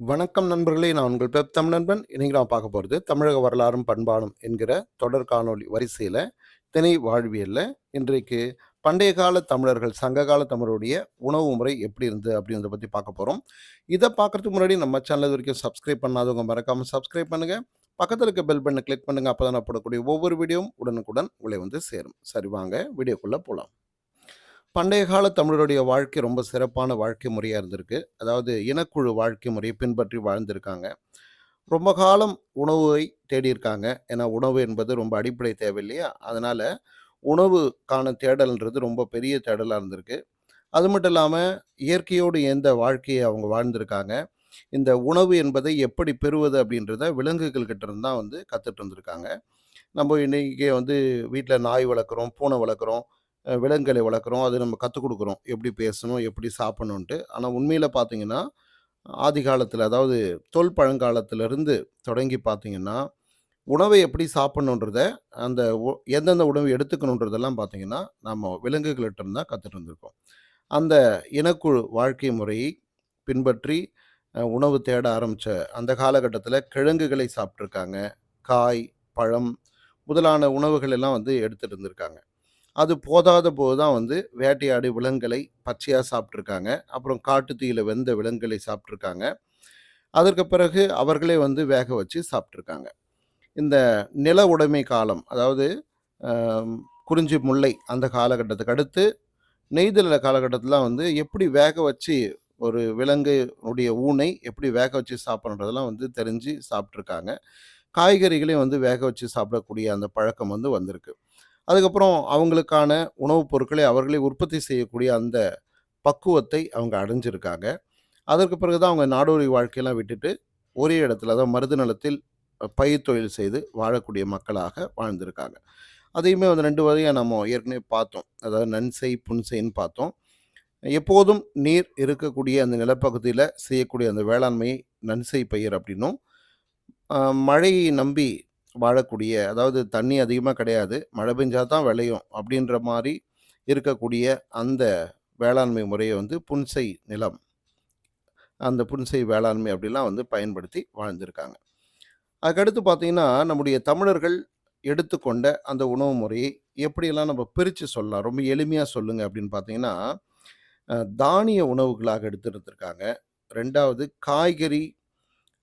வணக்கம் நண்பர்களே! நான் உங்கள் தமிழன்பன். இன்னைக்கு நான் பார்க்க போறது தமிழக வரலாறும் பண்பாடும் என்கிற தொடர் காணொளி வரிசையில திணை வாழ்வியல்ல இன்றைக்கு பண்டைய கால தமிழர்கள், சங்ககால தமிழருடைய உணவு முறை எப்படி இருந்தது அப்படின்றத பத்தி பார்க்க போறோம். இத பார்க்கறதுக்கு முன்னாடி நம்ம சேனல் இதுவரைக்கும் சப்ஸ்கிரைப் பண்ணாதவங்க மறக்காம சப்ஸ்கிரைப் பண்ணுங்க. பக்கத்துல இருக்க பெல் பட்டன கிளிக் பண்ணுங்க. அப்பதான் நான் போடக்கூடிய ஒவ்வொரு வீடியோவும் உடனுக்குடன் உங்களை வந்து சேரும். சரி வாங்க வீடியோக்குள்ள போலாம். பண்டைய கால தமிழருடைய வாழ்க்கை ரொம்ப சிறப்பான வாழ்க்கை முறையா இருந்திருக்கு. அதாவது இனக்குழு வாழ்க்கை முறையை பின்பற்றி வாழ்ந்திருக்காங்க. ரொம்ப காலம் உணவை தேடியிருக்காங்க. ஏன்னா உணவு என்பது ரொம்ப அடிப்படை தேவை இல்லையா? அதனால உணவுக்கான தேடல்ன்றது ரொம்ப பெரிய தேடலா இருந்திருக்கு. அது மட்டும் இல்லாம இயற்கையோடு இயந்த வாழ்க்கைய அவங்க வாழ்ந்திருக்காங்க. இந்த உணவு என்பதை எப்படி பெறுவது அப்படின்றத விலங்குகள் கிட்ட இருந்து தான் வந்து கத்துட்டு இருந்திருக்காங்க. நம்ம இன்னைக்கு வந்து வீட்ல நாய் வளர்க்குறோம், பூனை வளர்க்குறோம், விலங்குகளை வளர்க்குறோம். அது நம்ம கத்துக் குடுக்குறோம். எப்படி பேசணும், எப்படி சாப்பிடணுன்ட்டு. ஆனா உண்மையில பார்த்தீங்கன்னா, ஆதி காலத்தில அதாவது பழங்காலத்திலிருந்து தொடங்கி பார்த்தீங்கன்னா, உணவை எப்படி சாப்பிடணுன்றத, அந்த எந்தெந்த உணவு எடுத்துக்கணுன்றதெல்லாம் பார்த்தீங்கன்னா, நம்ம விலங்குகள்ட்ட இருந்து தான் கத்துட்டு இருந்திருக்கோம். அந்த இனக்குழு வாழ்க்கை முறையை பின்பற்றி உணவு தேட ஆரம்பிச்ச அந்த காலகட்டத்தில கிழங்குகளை சாப்பிட்டுருக்காங்க. காய், பழம் முதலான உணவுகள் எல்லாம் வந்து எடுத்துட்டு இருந்திருக்காங்க. அது போதாத போது தான் வந்து வேட்டையாடி விலங்குகளை பச்சையா சாப்பிட்டுருக்காங்க. அப்புறம் காட்டுத் தீயில வெந்த விலங்குகளை சாப்பிட்டுருக்காங்க. அதற்கு பிறகு அவர்களே வந்து வேக வச்சு சாப்பிட்டுருக்காங்க. இந்த நில உடைமை காலம், அதாவது அ குறிஞ்சி முல்லை அந்த காலகட்டத்துக்கு அடுத்து நெய்தல் காலகட்டத்தில வந்து எப்படி வேக வச்சு ஒரு விலங்கு உடைய ஊனை எப்படி வேக வச்சு சாப்பிடணுன்றதெல்லாம் வந்து தெரிஞ்சு சாப்பிட்டுருக்காங்க. காய்கறிகளையும் வந்து வேக வச்சு சாப்பிடக்கூடிய அந்த பழக்கம் வந்து வந்திருக்கு. அதுக்கப்புறம் அவங்களுக்கான உணவுப் பொருட்களை அவர்களே உற்பத்தி செய்யக்கூடிய அந்த பக்குவத்தை அவங்க அடைஞ்சிருக்காங்க. அதற்கு பிறகு தான் அவங்க நாடோடி வாழ்க்கையெல்லாம் விட்டுட்டு, ஒரே இடத்துல அதாவது மருத நிலத்தில் பயிர் தொழில் செய்து வாழக்கூடிய மக்களாக வாழ்ந்திருக்காங்க. அதையுமே வந்து 2 வகையா நம்ம ஏற்கனவே பார்த்தோம். அதாவது நன்செய், புன்செய்ன்னு பார்த்தோம். எப்போதும் நீர் இருக்கக்கூடிய அந்த நிலப்பகுதியில செய்யக்கூடிய அந்த வேளாண்மையை நன்செய் பயிர் அப்படின்னும், அ மழையை நம்பி வாழக்கூடிய அதாவது தண்ணி அதிகமா கிடையாது. மழை பெஞ்சா தான் விளையும் அப்படின்ற மாரி இருக்கக்கூடிய அந்த வேளாண்மை முறைய வந்து புன்செய் நிலம். அந்த புன்செய் வேளாண்மை அப்படிலாம் வந்து பயன்படுத்தி வாழ்ந்திருக்காங்க. அதுக்கடுத்து பார்த்தீங்கன்னா, நம்முடைய தமிழர்கள் எடுத்துக்கொண்ட அந்த உணவு முறையை எப்படியெல்லாம் நம்ம பிரிச்சு சொல்லலாம்? ரொம்ப எளிமையா சொல்லுங்க அப்படின்னு பார்த்தீங்கன்னா, தானிய உணவுகளாக எடுத்திருந்திருக்காங்க. 2வது காய்கறி,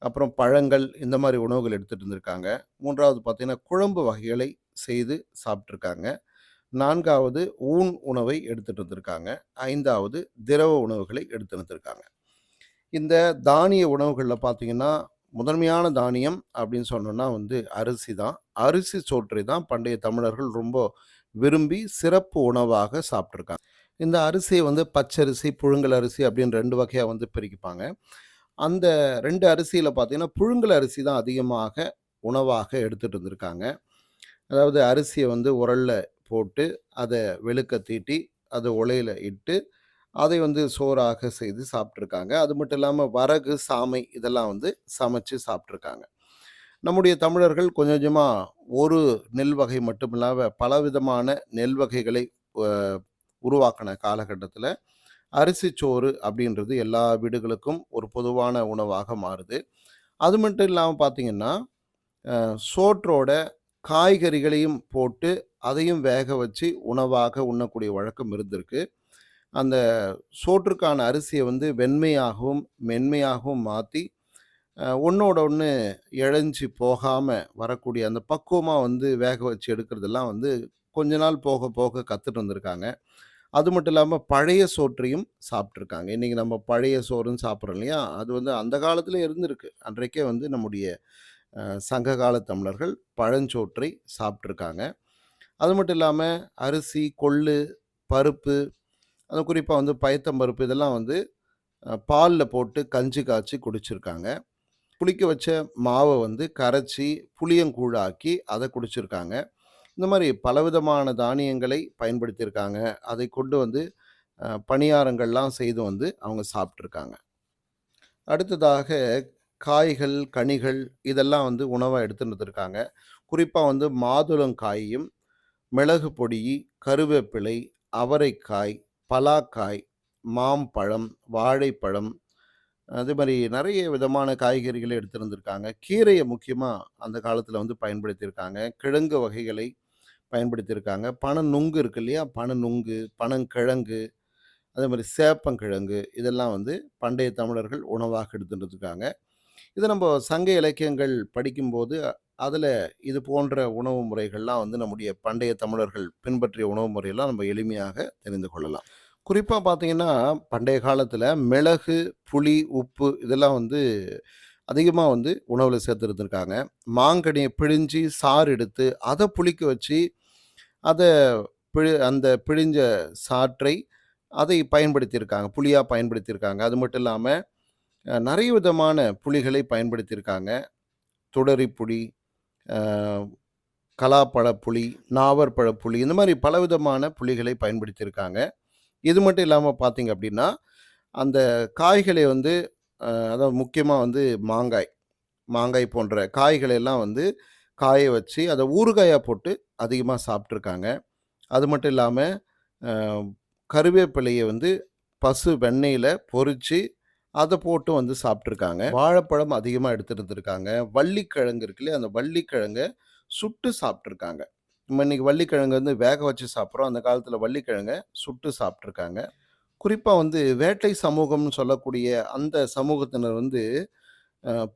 அப்புறம் பழங்கள் இந்த மாரி உணவுகள் எடுத்துட்டு இருந்திருக்காங்க. 3வது பார்த்தீங்கன்னா, குழம்பு வகைகளை செய்து சாப்பிட்டுருக்காங்க. 4வது ஊன் உணவை எடுத்துட்டு இருந்திருக்காங்க. 5வது திரவ உணவுகளை எடுத்து இருந்திருக்காங்க. இந்த தானிய உணவுகள்ல பார்த்தீங்கன்னா, முதன்மையான தானியம் அப்படின்னு சொன்னோம்னா வந்து அரிசி தான். அரிசி சோற்றை தான் பண்டைய தமிழர்கள் ரொம்ப விரும்பி சிறப்பு உணவாக சாப்பிட்டுருக்காங்க. இந்த அரிசிய வந்து பச்சரிசி, புழுங்கல் அரிசி அப்படின்னு 2 வகையா வந்து பிரிப்பாங்க. அந்த 2 அரிசியில பார்த்தீங்கன்னா, புழுங்கல் அரிசி தான் அதிகமாக உணவாக எடுத்துட்டு இருந்திருக்காங்க. அதாவது அரிசிய வந்து உரல்ல போட்டு, அத வெளுக்க தீட்டி, அத உலையில இட்டு, அதை வந்து சோறாக செய்து சாப்பிட்டுருக்காங்க. அது மட்டும் இல்லாம வரகு, சாமை இதெல்லாம் வந்து சமைச்சு சாப்பிட்டுருக்காங்க. நம்முடைய தமிழர்கள் கொஞ்சம் கொஞ்சமா ஒரு நெல் வகை மட்டும் இல்லாம பலவிதமான நெல் வகைகளை அ உருவாக்குன காலகட்டத்தில, அரிசிச்சோறு அப்படின்றது எல்லா வீடுகளுக்கும் ஒரு பொதுவான உணவாக மாறுது. அது மட்டும் இல்லாம பார்த்தீங்கன்னா, சோற்றோட காய்கறிகளையும் போட்டு, அதையும் வேக வச்சு உணவாக உண்ணக்கூடிய வழக்கம் இருந்திருக்கு. அந்த சோற்றுக்கான அரிசிய வந்து வெண்மையாகவும், மென்மையாகவும் மாத்தி, ஒண்ணோட ஒண்ணு இழஞ்சு போகாம வரக்கூடிய அந்த பக்குவமா வந்து வேக வச்சு எடுக்கிறதெல்லாம் வந்து கொஞ்ச நாள் போக போக கத்துட்டு வந்திருக்காங்க. அது மட்டும் இல்லாம பழைய சோற்றையும் சாப்பிட்டுருக்காங்க. இன்னைக்கு நம்ம பழைய சோறுன்னு சாப்பிடுறோம் இல்லையா? அது வந்து அந்த காலத்திலே இருந்திருக்கு. அன்றைக்கே வந்து நம்முடைய சங்ககால தமிழர்கள் பழஞ்சோற்றை சாப்பிட்டுருக்காங்க. அது மட்டும் இல்லாம அரிசி, கொள்ளு, பருப்பு, அதுவும் குறிப்பா வந்து பயத்தம்பருப்பு இதெல்லாம் வந்து பால்ல போட்டு கஞ்சி காய்ச்சி குடிச்சிருக்காங்க. புளிக்க வச்ச மாவ வந்து கரைச்சி புளியங்கூழாக்கி அத குடிச்சிருக்காங்க. இந்த மாரி பலவிதமான தானியங்களை பயன்படுத்தியிருக்காங்க. அதை கொண்டு வந்து பணியாரங்கள்லாம் செய்து வந்து அவங்க சாப்பிட்டுருக்காங்க. அடுத்ததாக காய்கள், கனிகள் இதெல்லாம் வந்து உணவா எடுத்துட்டு இருந்திருக்காங்க. குறிப்பா வந்து மாதுளங்காயையும், மிளகு பொடி, கருவேப்பிலை, அவரைக்காய், பலாக்காய், மாம்பழம், வாழைப்பழம், அதே மாரி நெறைய விதமான காய்கறிகள எடுத்திருந்திருக்காங்க. கீரைய முக்கியமா அந்த காலத்துல வந்து பயன்படுத்தியிருக்காங்க. கிழங்கு வகைகளை பயன்படுத்தியிருக்காங்க. பனநுங்கு இருக்கு இல்லையா? பனநுங்கு, பனங்கிழங்கு, அதே மாரி சேப்பங்கிழங்கு இதெல்லாம் வந்து பண்டைய தமிழர்கள் உணவாக எடுத்துட்டு இருக்காங்க. இத நம்ம சங்க இலக்கியங்கள் படிக்கும்போது, அதுல இது போன்ற உணவு முறைகள்லாம் வந்து நம்முடைய பண்டைய தமிழர்கள் பின்பற்றிய உணவு முறையெல்லாம் நம்ம எளிமையாக தெரிந்து கொள்ளலாம். குறிப்பா பார்த்தீங்கன்னா, பண்டைய காலத்துல மிளகு, புளி, உப்பு இதெல்லாம் வந்து அதிகமா வந்து உணவுல சேர்த்திருந்திருக்காங்க. மாங்கனிய பிழிஞ்சு சாறு எடுத்து, அத புளிக்க வச்சு, அத அந்த பிழிஞ்ச சாற்றை அதை பயன்படுத்தியிருக்காங்க. புளியா பயன்படுத்தியிருக்காங்க. அது மட்டும் இல்லாம, நெறைய விதமான புளிகளை பயன்படுத்தியிருக்காங்க. துடரி புளி, அ கலாப்பழ புளி, நாவற்பழ புளி இந்த மாரி பலவிதமான புளிகளை பயன்படுத்தியிருக்காங்க. இது மட்டும் இல்லாம பார்த்தீங்க அப்டின்னா, அந்த காய்களை வந்து அதாவது முக்கியமா வந்து மாங்காய், மாங்காய் போன்ற காய்களை எல்லாம் வந்து காய வச்சு, அத ஊறுகாயா போட்டு அதிகமா சாப்ட்டுருக்காங்க. அது மட்டும் இல்லாம, அ கருவேப்பிலைய வந்து பசு வெண்ணெயில பொரிச்சு, அத போட்டு வந்து சாப்ட்டுருக்காங்க. வாழைப்பழம் அதிகமா எடுத்திருந்திருக்காங்க. வள்ளிக்கிழங்கு இருக்கு இல்லையா? அந்த வள்ளிக்கிழங்க சுட்டு சாப்ட்டுருக்காங்க. நம்ம இன்னைக்கு வள்ளிக்கிழங்கு வந்து வேக வச்சு சாப்பிடுறோம். அந்த காலத்துல வள்ளிக்கிழங்க சுட்டு சாப்ட்டுருக்காங்க. குறிப்பா வந்து வேட்டை சமூகம்னு சொல்லக்கூடிய அந்த சமூகத்தினர் வந்து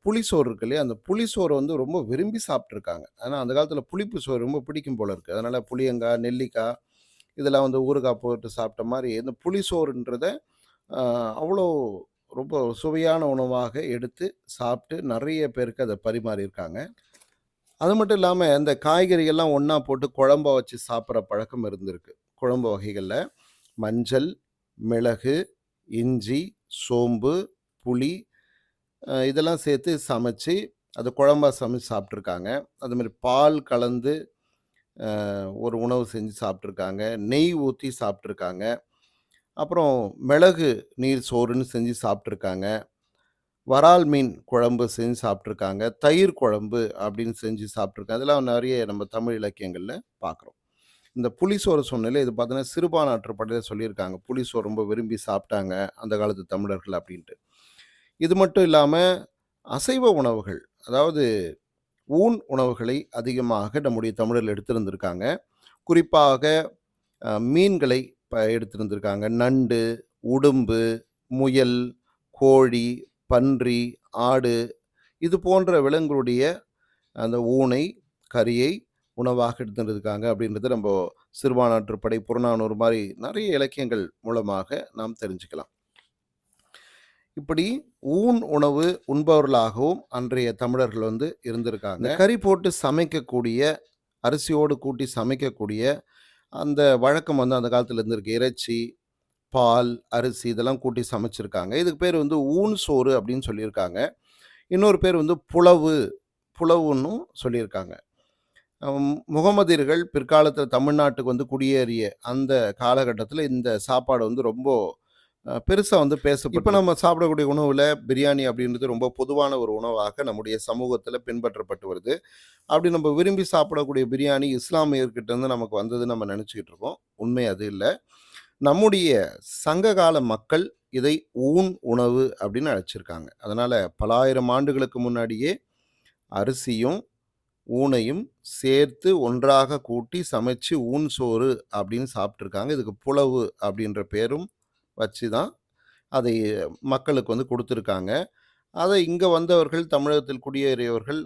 புளிசோறு இருக்கு இல்லையா? அந்த புளிசோற வந்து ரொம்ப விரும்பி சாப்ட்டுருக்காங்க. ஆனா அந்த காலத்துல புளிப்பு சோறு ரொம்ப பிடிக்கும் போல இருக்கு. அதனால புளியங்கா, நெல்லிக்கா இதெல்லாம் வந்து ஊறுகாய் போட்டு சாப்பிட்ட மாரி, இந்த புளிசோறுன்றத அ அவ்வளோ ரொம்ப சுவையான உணவாக எடுத்து சாப்பிட்டு நெறைய பேருக்கு அத பரிமாறியிருக்காங்க. அது மட்டும் இல்லாம இந்த காய்கறிகள்லாம் ஒண்ணா போட்டு குழம்பா வச்சு சாப்பிடுற பழக்கம் இருந்திருக்கு. குழம்பு வகைகள்ல மஞ்சள், மிளகு, இஞ்சி, சோம்பு, புளி இதெல்லாம் சேர்த்து சமைச்சு, அத குழம்பா சமைச்சு சாப்பிட்டுருக்காங்க. அதுமாரி பால் கலந்து ஒரு உணவு செஞ்சு சாப்பிட்டுருக்காங்க. நெய் ஊத்தி சாப்பிட்டுருக்காங்க. அப்புறம் மிளகு நீர் சோறுன்னு செஞ்சு சாப்பிட்டுருக்காங்க. வறால் மீன் குழம்பு செஞ்சு சாப்பிட்டுருக்காங்க. தயிர் குழம்பு அப்படின்னு செஞ்சு சாப்பிட்டுருக்காங்க. அதெல்லாம் நெறைய நம்ம தமிழ் இலக்கியங்கள்ல பார்க்குறோம். இந்த புளிசோறு சொன்னேன்ல, இது பார்த்தீங்கன்னா சிறுபானாற்றுப்படையில சொல்லியிருக்காங்க. புளிசோறு ரொம்ப விரும்பி சாப்பிட்டாங்க, அந்த காலத்து தமிழர்கள் அப்படின்ட்டு. இது மட்டும் இல்லாம, அசைவ உணவுகள், அதாவது ஊன் உணவுகளை அதிகமாக நம்முடைய தமிழர்கள் எடுத்திருந்திருக்காங்க. குறிப்பாக மீன்களை எடுத்திருந்திருக்காங்க. நண்டு, உடும்பு, முயல், கோழி, பன்றி, ஆடு இது போன்ற விலங்குகளுடைய அந்த ஊனை, கறியை உணவாக எடுத்திருந்திருக்காங்க அப்படின்றத நம்ப சிறுபானாற்றுப்படை, புறநானூறு மாரி நெறைய இலக்கியங்கள் மூலமாக நாம் தெரிஞ்சுக்கலாம். இப்படி ஊன் உணவு உண்பவர்களாகவும் அன்றைய தமிழர்கள் வந்து இருந்திருக்காங்க. இந்த கறி போட்டு சமைக்கக்கூடிய, அரிசியோடு கூட்டி சமைக்கக்கூடிய அந்த வழக்கம் வந்து அந்த காலத்துல இருந்திருக்கு. இறைச்சி, பால், அரிசி இதெல்லாம் கூட்டி சமைச்சிருக்காங்க. இதுக்கு பேர் வந்து ஊன் சோறு அப்படின்னு சொல்லியிருக்காங்க. இன்னொரு பேர் வந்து புலவு, புலவுன்னும் சொல்லியிருக்காங்க. முகமதியர்கள் பிற்காலத்துல தமிழ்நாட்டுக்கு வந்து குடியேறிய அந்த காலகட்டத்துல இந்த சாப்பாடு வந்து ரொம்ப பெருசா வந்து பேசப்பட்டது. இப்ப நம்ம சாப்பிடக்கூடிய உணவுல பிரியாணி அப்படின்றது ரொம்ப பொதுவான ஒரு உணவாக நம்முடைய சமூகத்துல பின்பற்றப்பட்டு வருது. அப்படி நம்ம விரும்பி சாப்பிடக்கூடிய பிரியாணி இஸ்லாமியர்கிட்ட இருந்து நமக்கு வந்ததுன்னு நம்ம நினைச்சுக்கிட்டு இருக்கோம். உண்மை அது இல்ல. நம்முடைய சங்ககால மக்கள் இதை ஊன் உணவு அப்படின்னு அழைச்சிருக்காங்க. அதனால பல ஆயிரம் ஆண்டுகளுக்கு முன்னாடியே அரிசியும், ஊனையும் சேர்த்து ஒன்றாக கூட்டி சமைச்சு ஊன் சோறு அப்படின்னு சாப்பிட்டுருக்காங்க. இதுக்கு புலவு அப்படின்ற பேரும் வச்சு தான் அதை மக்களுக்கு வந்து குடுத்துருக்காங்க. அதை இங்க வந்தவர்கள் தமிழகத்தில் குடியேறியவர்கள்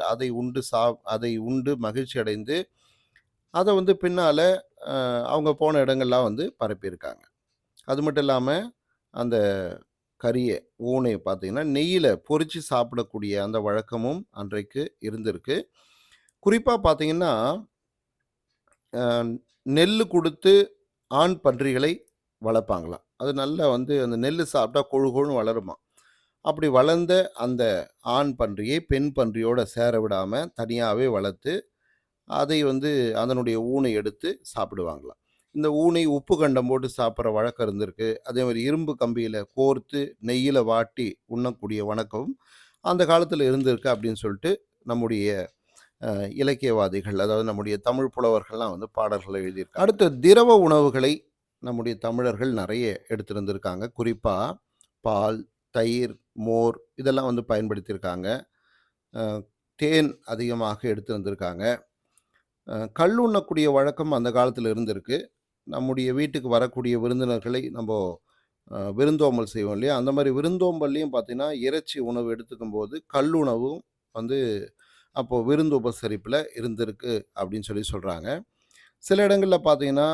அதை உண்டு மகிழ்ச்சி அடைந்து, அத வந்து பின்னால அ அவங்க போன இடங்கள்லாம் வந்து பரப்பியிருக்காங்க. அது மட்டும் இல்லாம, அந்த கறிய, ஊனைய பார்த்தீங்கன்னா, நெய்யில பொரிச்சு சாப்பிடக்கூடிய அந்த வழக்கமும் அன்றைக்கு இருந்திருக்கு. குறிப்பா பார்த்தீங்கன்னா, அ நெல்லு குடுத்து ஆண் பன்றிகளை வளர்ப்பாங்களாம். அது நல்லா வந்து அந்த நெல்லு சாப்பிட்டா கொழு கொழுன்னு வளருமாம். அப்படி வளர்ந்த அந்த ஆண் பன்றியை பெண் பன்றியோட சேர விடாம தனியாவே வளர்த்து, அதை வந்து அதனுடைய ஊனை எடுத்து சாப்பிடுவாங்களாம். இந்த ஊனை உப்பு கண்டம் போட்டு சாப்பிடுற வழக்கம் இருந்திருக்கு. அதேமாரி இரும்பு கம்பியில கோர்த்து நெய்யில வாட்டி உண்ணக்கூடிய வழக்கம் அந்த காலத்துல இருந்திருக்கு அப்படின்னு சொல்லிட்டு நம்முடைய இலக்கியவாதிகள், அதாவது நம்முடைய தமிழ் புலவர்கள்லாம் வந்து பாடல்கள எழுதியிருக்காங்க. அடுத்து திரவ உணவுகளை நம்முடைய தமிழர்கள் நெறைய எடுத்திருந்திருக்காங்க. குறிப்பா பால், தயிர், மோர் இதெல்லாம் வந்து பயன்படுத்தியிருக்காங்க. அ தேன் அதிகமாக எடுத்து வந்திருக்காங்க. கல் உண்ணக்கூடிய வழக்கம் அந்த காலத்துல இருந்திருக்கு. நம்முடைய வீட்டுக்கு வரக்கூடிய விருந்தினர்களை நம்போ விருந்தோம்பல் செய்வோம் இல்லையா? அந்த மாரி விருந்தோம்பல்லயும் பார்த்தீங்கன்னா, இறைச்சி உணவு எடுத்துக்கும்போது கல்லுணவும் வந்து அப்போ விருந்து உபசரிப்புல இருந்திருக்கு அப்படின்னு சொல்லி சொல்றாங்க. சில இடங்கள்ல பார்த்தீங்கன்னா,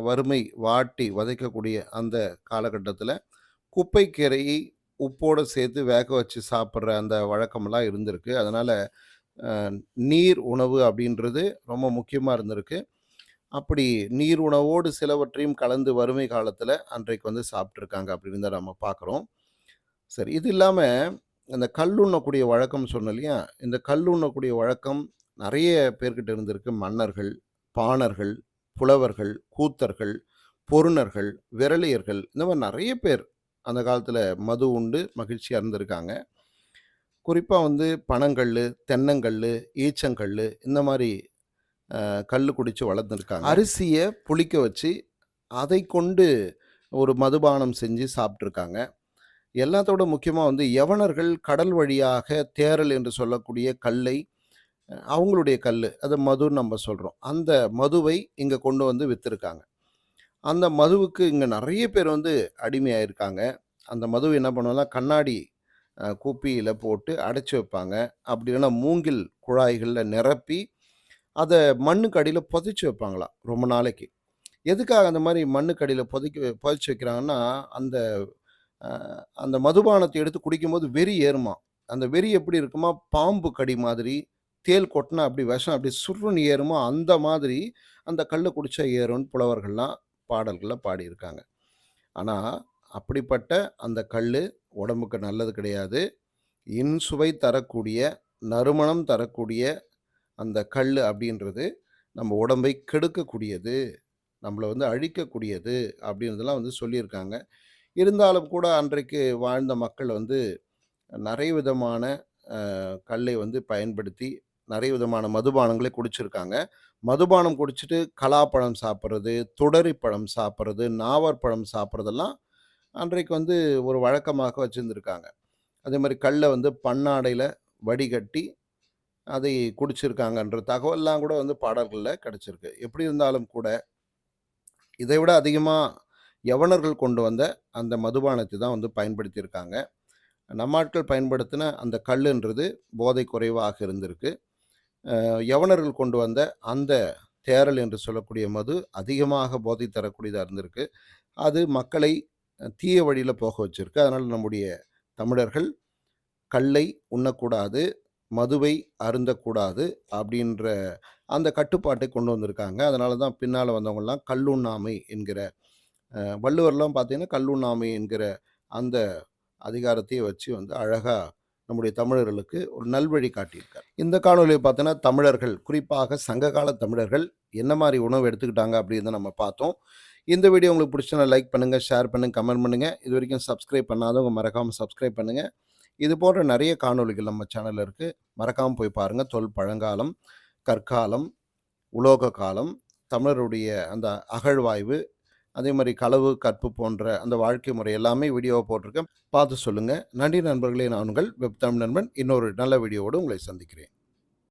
வறுமை வாட்டி வதைக்கக்கூடிய அந்த காலகட்டத்தில குப்பைக்கீரையை உப்போட சேர்த்து வேக வச்சு சாப்பிடுற அந்த வழக்கமெல்லாம் இருந்திருக்கு. அதனால அ நீர் உணவு அப்படின்றது ரொம்ப முக்கியமா இருந்திருக்கு. அப்படி நீர் உணவோடு சிலவற்றையும் கலந்து வறுமை காலத்தில அன்றைக்கு வந்து சாப்பிட்டுருக்காங்க அப்படின்னு தான் நம்ம பார்க்குறோம். சரி இது இல்லாம இந்த கல்லுண்ணக்கூடிய வழக்கம் சொன்னேன் இல்லையா? இந்த கல்லுண்ணக்கூடிய வழக்கம் நெறைய பேர்கிட்ட இருந்திருக்கு. மன்னர்கள், பாணர்கள், புலவர்கள், கூத்தர்கள், பொருணர்கள், விரலியர்கள் இந்த மாரி நெறைய பேர் அந்த காலத்தில மது உண்டு மகிழ்ச்சியா இருந்திருக்காங்க. குறிப்பா வந்து பனங்கல்லு, தென்னங்கல்லு, ஈச்சங்கல்லு இந்த மாரி கல்லு குடிச்சு வளர்ந்துருக்காங்க. அரிசிய புளிக்க வச்சு, அதை கொண்டு ஒரு மதுபானம் செஞ்சு சாப்ட்டுருக்காங்க. எல்லாத்தோட முக்கியமா வந்து யவனர்கள் கடல் வழியாக தேரல் என்று சொல்லக்கூடிய கல்லை, அவங்களுடைய கல்லு, அத மதுன்னு நம்ம சொல்றோம். அந்த மதுவை இங்க கொண்டு வந்து வித்திருக்காங்க. அந்த மதுவுக்கு இங்க நெறைய பேர் வந்து அடிமையாயிருக்காங்க. அந்த மதுவ என்ன பண்ணுவோம்னா, கண்ணாடி குப்பியில போட்டு அடைச்சு வைப்பாங்க. அப்படி இல்லன்னா மூங்கில் குழாய்கள்ல நிரப்பி, அத மண்ணுக்கு அடியில புதைச்சு வைப்பாங்களாம், ரொம்ப நாளைக்கு. எதுக்காக அந்த மாரி மண்ணுக்கு அடியில புதைச்சு வைக்கிறாங்கன்னா, அந்த அ அந்த மதுபானத்த எடுத்து குடிக்கும்போது வெறி ஏறுமாம். அந்த வெறி எப்படி இருக்குமா, பாம்பு கடி மாதிரி, தேள் கொட்டுனா அப்படி விஷம் அப்படி சுர்ருன்னு ஏறுமோ, அந்த மாதிரி அந்த கல்ல குடிச்சா ஏறும்னு புலவர்கள்லாம் பாடல்கள்ல பாடியிருக்காங்க. ஆனா, அப்படிப்பட்ட அந்த கல்லு உடம்புக்கு நல்லது கிடையாது. இன்சுவை தரக்கூடிய, நறுமணம் தரக்கூடிய அந்த கல்லு அப்படின்றது, நம்ம உடம்பை கெடுக்கக்கூடியது. நம்மள வந்து அழிக்கக்கூடியது அப்படின்றதெல்லாம் வந்து சொல்லியிருக்காங்க. இருந்தாலும் கூட அன்றைக்கு வாழ்ந்த மக்கள் வந்து நெறைய விதமான கல்லை வந்து பயன்படுத்தி, நெறைய விதமான மதுபானங்களை குடிச்சிருக்காங்க. மதுபானம் குடிச்சிட்டு கலாப்பழம் சாப்பிடுறது, துடரி பழம் சாப்பிடுறது, நாவற்பழம் சாப்பிடுறதெல்லாம் அன்றைக்கு வந்து ஒரு வழக்கமாக வச்சிருந்திருக்காங்க. அதேமாரி கல்ல வந்து பன்னாடையில வடிகட்டி, அதை குடிச்சிருக்காங்கன்ற தகவல்லாம் கூட வந்து பாடல்கள்ல கிடைச்சிருக்கு. எப்படி இருந்தாலும் கூட, இதை விட அதிகமா யவனர்கள் கொண்டு வந்த அந்த மதுபானத்தை தான் வந்து பயன்படுத்தியிருக்காங்க. நம்ம ஆட்கள் பயன்படுத்தின அந்த கல்லுன்றது போதை குறைவாக இருந்திருக்கு. யவனர்கள் கொண்டு வந்த அந்த தேரல் என்று சொல்லக்கூடிய மது அதிகமாக போதை தரக்கூடியதா இருந்திருக்கு. அது மக்களை தீய வழியில போக வச்சிருக்கு. அதனால நம்முடைய தமிழர்கள் கல்லை உண்ணக்கூடாது, மதுவை அருந்தக்கூடாது அப்படின்ற அந்த கட்டுப்பாட்டை கொண்டு வந்திருக்காங்க. அதனால தான் பின்னால வந்தவங்கலாம் கல்லுண்ணாமை என்கிற வள்ளுவர்லாம் பார்த்தீங்கன்னா, கல்லுண்ணாமை என்கிற அந்த அதிகாரத்தையே வச்சு வந்து அழகா நம்முடைய தமிழர்களுக்கு ஒரு நல்வழி காட்டியிருக்கார். இந்த காணொளிய பார்த்தோன்னா, தமிழர்கள் குறிப்பாக சங்ககால தமிழர்கள் என்ன மாரி உணவு எடுத்துக்கிட்டாங்க அப்படின்றத நம்ம பார்த்தோம். இந்த வீடியோ உங்களுக்கு பிடிச்சுதுன்னா லைக் பண்ணுங்க, ஷேர் பண்ணுங்க, கமெண்ட் பண்ணுங்க. இதுவரைக்கும் சப்ஸ்கிரைப் பண்ணாதவங்க மறக்காம சப்ஸ்கிரைப் பண்ணுங்க. இது போன்ற நெறைய காணொளிகள் நம்ம சேனல்ல இருக்கு. மறக்காம போய் பாருங்க. பழங்காலம், கற்காலம், உலோக காலம், தமிழருடைய அந்த அகழ்வாய்வு, அதே மாரி களவு, கற்பு போன்ற அந்த வாழ்க்கை முறை எல்லாமே வீடியோவா போட்டிருக்கேன். பார்த்து சொல்லுங்க. நன்றி நண்பர்களே! நான் உங்கள் வெப் தமிழ் நண்பன். இன்னொரு நல்ல வீடியோவோடு உங்களை சந்திக்கிறேன்.